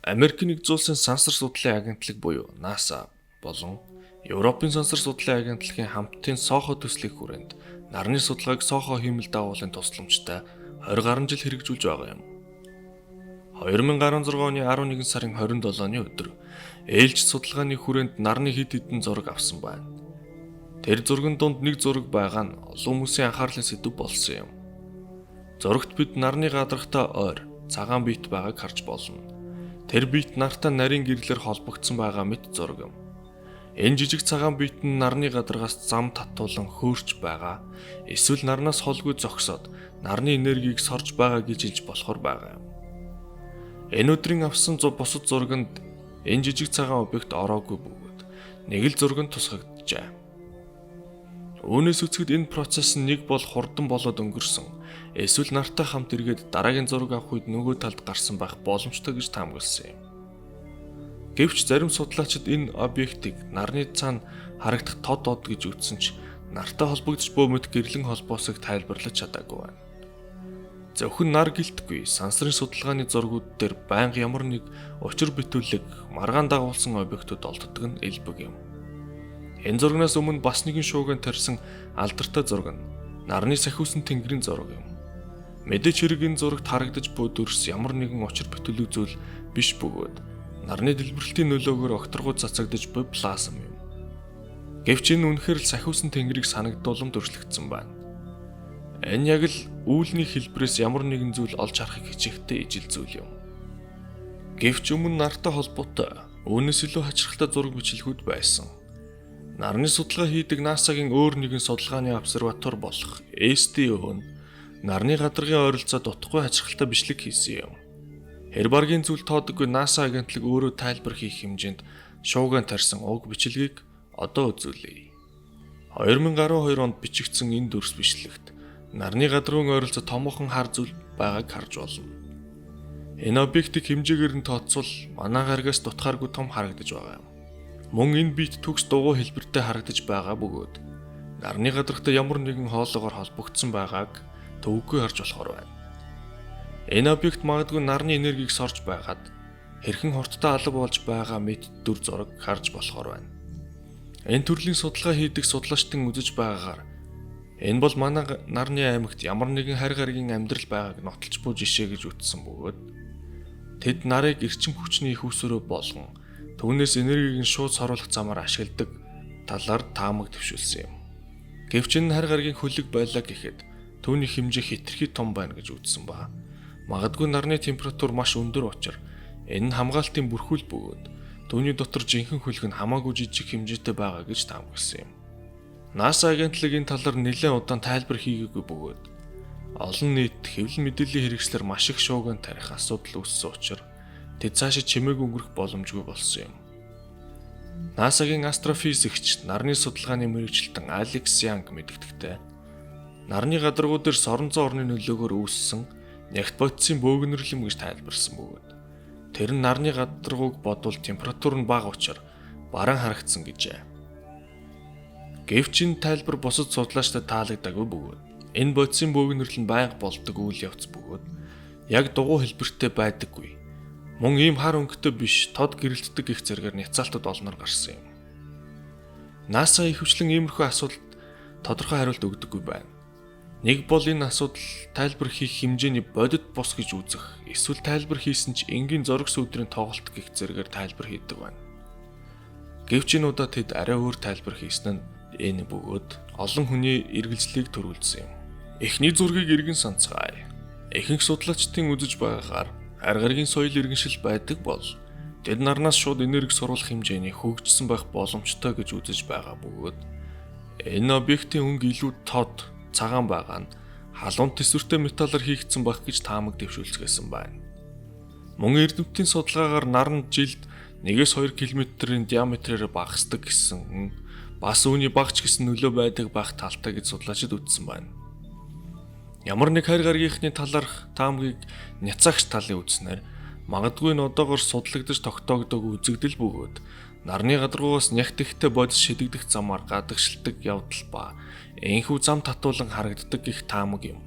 Америк нэгдсэн улсын сансар судлалын агентлаг буюу NASA болон Европын сансар судлалын агентлагийн хамтын SOHO төслийн хүрээнд нарны судалгааг SOHO хиймэл дагуулын тусламжтай 20 гаруй жил хэрэгжүүлж байгаа юм. 2016 оны 11 сарын 27-ны өдөр ээлж судалгааны хүрээнд нарны хэд хэдэн зураг авсан байна. Тэр зургийн дунд нэг зураг байгаа нь олон хүмүүсийн анхаарлын сэдэв болсон юм. Зурагт бид нарны гадаргатай ойр, цагаан биет байгааг харж болно. Тэр биет нартай нарийн гэрлэлээр холбогдсон байгаа мэт зураг юм. Энэ жижиг цагаан биет нь нарны гадаргаас зам татуулан хөөрч байгаа. Эсвэл нарнаас холгүй зогсоод нарны энергийг сорж байгаа гэж хэлж болохоор байгаа юм. Энэ өдрийн авсан бусад зурагт энэ жижиг цагаан объект ороогүй бөгөөд нэг л зураг нь тусгагджээ. Үүнээс үзэхэд энэ процесс нь нэг бол хурдан болоод өнгөрсөн. Эсвэл нартай хамт эргээд дараагийн зураг авах үед нөгөө талд гарсан байх боломжтой гэж таамагласан юм. Гэвч зарим судлаачид энэ объектыг нарны цаана харагдах тод од гэж үзсэн ч нартай холбогдож буй мэт гэрлэн холбоосыг тайлбарлаж чадаагүй байна. Зөвхөн нар гэлтгүй сансрын судалгааны зургууд дээр байнга ямар нэг учир битүүлэг маргаан дагуулсан объектууд олддог нь элбэг юм. Энэ зургаас өмнө бас нэгэн шуугиан тарьсан алдартай зураг нь нарны сахиусан тэнгэрийн зураг юм. Мэдээч хэрэг энэ зурагт харагдаж буй дүрс ямар нэгэн учир битүүлэг зүйл биш бөгөөд нарны дэлбэрэлтийн нөлөөгөөр окторгууд цацагдж буй плазм юм. Гэвч энэ үнэхээр л сахиусан тэнгэрийг санагдуулан дүрслэгдсэн байна. Энэ яг л үүлний хэлбэрээс ямар нэгэн зүйл олж харахыг хичээхтэй ижил зүйл юм. Гэвч өмнө нартай холбоотой үүнээс илүү хачирхалтай зураг бичлэгүүд байсан. Нарны судалгаа хийдэг NASA-гийн өөр нэгэн судалгааны обсерватор болох SDO нь нарны гадаргын ойролцоод утгагүй хачирхалтай бичлэг хийсэн юм. Баргийн зүйл тоодоггүй NASA агентлаг өөрөө тайлбар хийх хэмжээнд шуугиан тарьсан уг бичлэгийг одоо үзүүлье. 2012 онд бичигдсэн энэ дүрс бичлэгт нарны гадаргын ойролцоо томоохон хар зүйл байгааг харж болно. Энэ объектыг хэмжээгээр нь тооцвол манай гаригаас дутхааргүй том харагдаж байгаа юм. Мөн энэ биет төгс дугуй хэлбэртэй харагдаж байгаа бөгөөд нарны гадаргатай ямар нэгэн хоолоогоор холбогдсон байгааг төвөггүй харж болохоор байна. Энэ объект магадгүй нарны энергийг сорж байгаад хэрхэн хурдтай алга болж байгаа мэт дүр зураг харж болохоор байна. Энэ төрлийн судалгаа хийдэг судлаачдын үзэж байгаагаар энэ бол манай нарны аймагт ямар нэгэн харь гаригийн амьдрал байгааг нотолж буй жишээ гэж үтсэн бөгөөд тэд нарыг эрчим хүчний их усрөө болгон түүнээс энергийг нь шууд соруулах замаар ашигладаг талаар таамаг төвшүүлсэн юм. Гэвч энэ харь гаригийн хөлөг байлаа гэхэд түүний хэмжээ хэтэрхий том байна гэж үзсэн ба. Магадгүй нарны температур маш өндөр учраас энэ нь хамгаалтын бүрхүүл бөгөөд түүний дотор жинхэнэ хөлөг нь хамаагүй жижиг хэмжээтэй байгаа гэж таамагласан юм. NASA агентлаг энэ талаар нэлээд удаан тайлбар хийгээгүй бөгөөд олон нийт хэвлэл мэдээллийн хэрэгслэр маш их шуугиан тарих асуудал үүссэн учраас тэд цаашид чимээг өнгөрөх боломжгүй болсон юм. NASA-гийн астрофизикч нарны судалгааны мэргэжилтэн Алекс Янг мэдгдэхтэй нарны гадаргууд дээр соронзон орны нөлөөгөөр үүссэн нягт бодисын бөөгнөрлөм гэж тайлбарсан бөгөөд тэр нь нарны гадаргууг бодвол температур нь бага учраас бараан харагдсан гэжээ. Гэвч энэ тайлбар бусад судлаачдад таалагдаагүй бөгөөд энэ бодисын бөөгнөрл нь байнга болдог үйл явц бөгөөд яг дугуй хэлбэртэй байдаггүй. Мөн ийм хар өнгөтэй биш тод гэрэлтдэг их зэргээр няцаалтад олноор гарсан юм. NASA ихэвчлэн иймэрхүү асуудалд тодорхой хариулт өгдөггүй байна. Нэг бол энэ асуудал тайлбар хийх хэмжээний бодит бус гэж үзэх, эсвэл тайлбар хийсэн ч энгийн зураг сүудрийн тоглолт гэх зэргээр тайлбар хийдэг байна. Гэвч энэ удаа тэд арай өөр тайлбар хийсэн нь энэ бөгөөд олон хүний эргэлзлийг төрүүлсэн юм. Эхний зургийг эргэн санацгаая. Ихэнх судлаачдын үзэж байгаагаар харь гаригийн соёл иргэншил байдаг бол тэд нарнаас шууд энерги суруулах хэмжээний хөгжсөн байх боломжтой гэж үзэж байгаа бөгөөд энэ объектын өнгө илүү тод, цагаан байгаа нь халуун төсвөртэй металлаар хийгдсэн байх гэж таамаг дэвшүүлцгээсэн байна. Мөн эрдэмтдийн судалгаагаар нар нь жилд 1-2 км-ийн диаметрээр багасдаг гэсэн бас үүний багч гэсэн нөлөө байдаг байх талтай гэж судлаачид үзсэн байна. Ямар нэг харь гаригийнхны талаарх таамгийг няцаагч талын үзнээр магадгүй нь одоогор судлагдаж тогтоогдоогүй үзэгдэл бөгөөд нарны гадаргуугаас нягт ихтэй бодис шидэгдэх замаар гадагшилдаг явдал ба энхүү зам татуулан харагддаг гэх таамаг юм.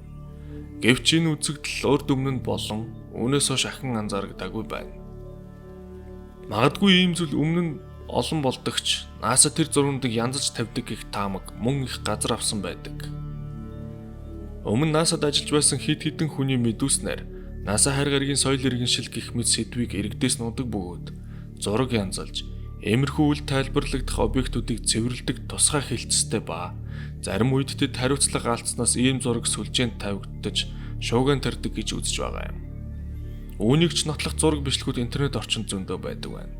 Гэвч энэ үзэгдэл урд өмнө нь болон үүнээс хойш ахин анзаарагдаагүй байна. Магадгүй ийм зүйл өмнө нь олон болдогч NASA тэр зургуудыг янзж тавьдаг гэх таамаг мөн их газар авсан байдаг. Өмнө NASA-д ажиллаж байсан хэд хэдэн хүний мэдүүлснээр NASA хайр гарагийн соёл иргэншил гэх мэт сэдвийг иргэдээс нуудаг бөгөөд зураг янзалж, иймэрхүү үйл тайлбарлагдах объектуудыг цэвэрлэдэг тусгай хэлцэстэй ба зарим үед тэд хариуцлага алдснаас ийм зураг сүлжээнд тавигдаж шуугиан тарьдаг гэж үзэж байгаа юм. Үүнийг ч нотлох зураг бичлэгүүд интернет орчинд зөндөө байдаг байна.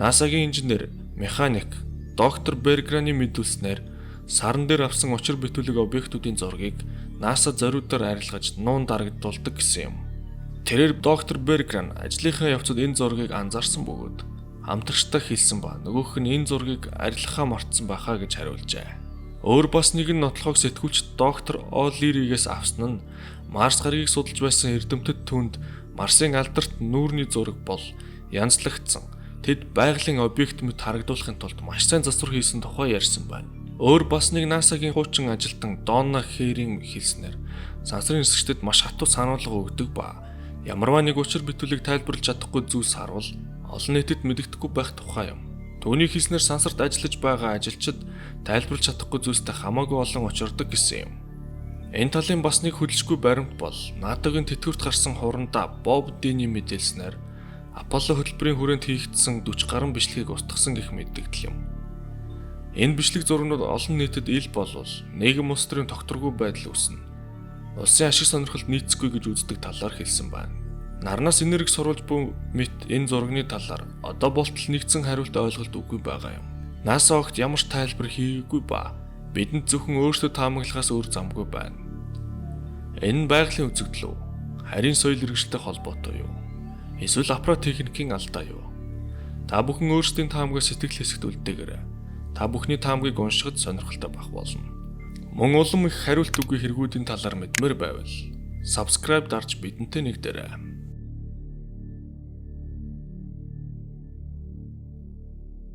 NASA-гийн инженер, механик доктор Берграны мэдүүлснээр саран дээр авсан учир бүтүүлэг объектуудын зургийг NASA зориудаар арилгаж нуун дарагдуулдаг гэсэн юм. Тэрээр доктор Бергран ажлынхаа явцад энэ зургийг анзаарсан бөгөөд хамтрагчтай хэлсэн ба нөгөөх нь энэ зургийг арилгахаа мартсан байхаа гэж хариулжээ. Өөр бас нэгэн нотлохог сэтгүүлч доктор О'Лиригээс авсан нь Марс гарагийг судалж байсан эрдэмтэд түнд Марсын алдарт нүүрний зураг бол янзлагдсан. Тэд байгалийн объект мэт харагдуулахын тулд маш сайн засвар хийсэн тухай ярьсан байна. Өөр бас нэг NASA-гийн хуучин ажилтан Донна Хэрийн хэлснээр сансрын нисгчдэд маш хатуу сануулга өгдөг ба ямарваа нэг учир бүтүүлэг тайлбарлаж чадахгүй зүйлс харвал олон нийтэд мэдэгдэхгүй байх тухай юм. Түүний хэлснээр сансарт ажиллаж байгаа ажилчид тайлбарлаж чадахгүй зүйлстэй хамаагүй олон учирдаг гэсэн юм. Энэ талын бас нэг хөдөлшгүй баримт бол НАТО-гийн тэтгэврт гарсан хурандаа Боб Дини мэдээлснээр Аполло хөтөлбөрийн хүрээнд хийгдсэн 40 гаруй бичлэгийг устгасан гэх мэдэгдэл юм. Энэ бичлэг зургууд олон нийтэд ил болвол нийгэм улс төрийн тогтворгүй байдал үүснэ. Улсын ашиг сонирхолд нийцэхгүй гэж үздэг талаар хэлсэн байна. Нарнаас энерги сурвалж буй мэт энэ зургийн талаар одоо болтол нэгдсэн хариулт ойлголт үгүй байгаа юм. NASA огт ямар ч тайлбар хийгээгүй ба бидэнд зөвхөн өөрсдөө таамаглахаас өөр замгүй байна. Энэ нь байгалийн үзэгдэл үү? Харийн соёл иргэншилтэй холбоотой юу? Эсвэл аппарат техникийн алдаа юу? Та бүхэн өөрсдийн таамагаа сэтгэл хэсэгт үлдээгээрэй. Та бүхний таамагийг уншихад сонирхолтой байх болно. Мөн улам их хариулт үгүй хэрэгүүдийн талаар мэдмээр байвал subscribe дарж бидэнтэй нэгдээрэй.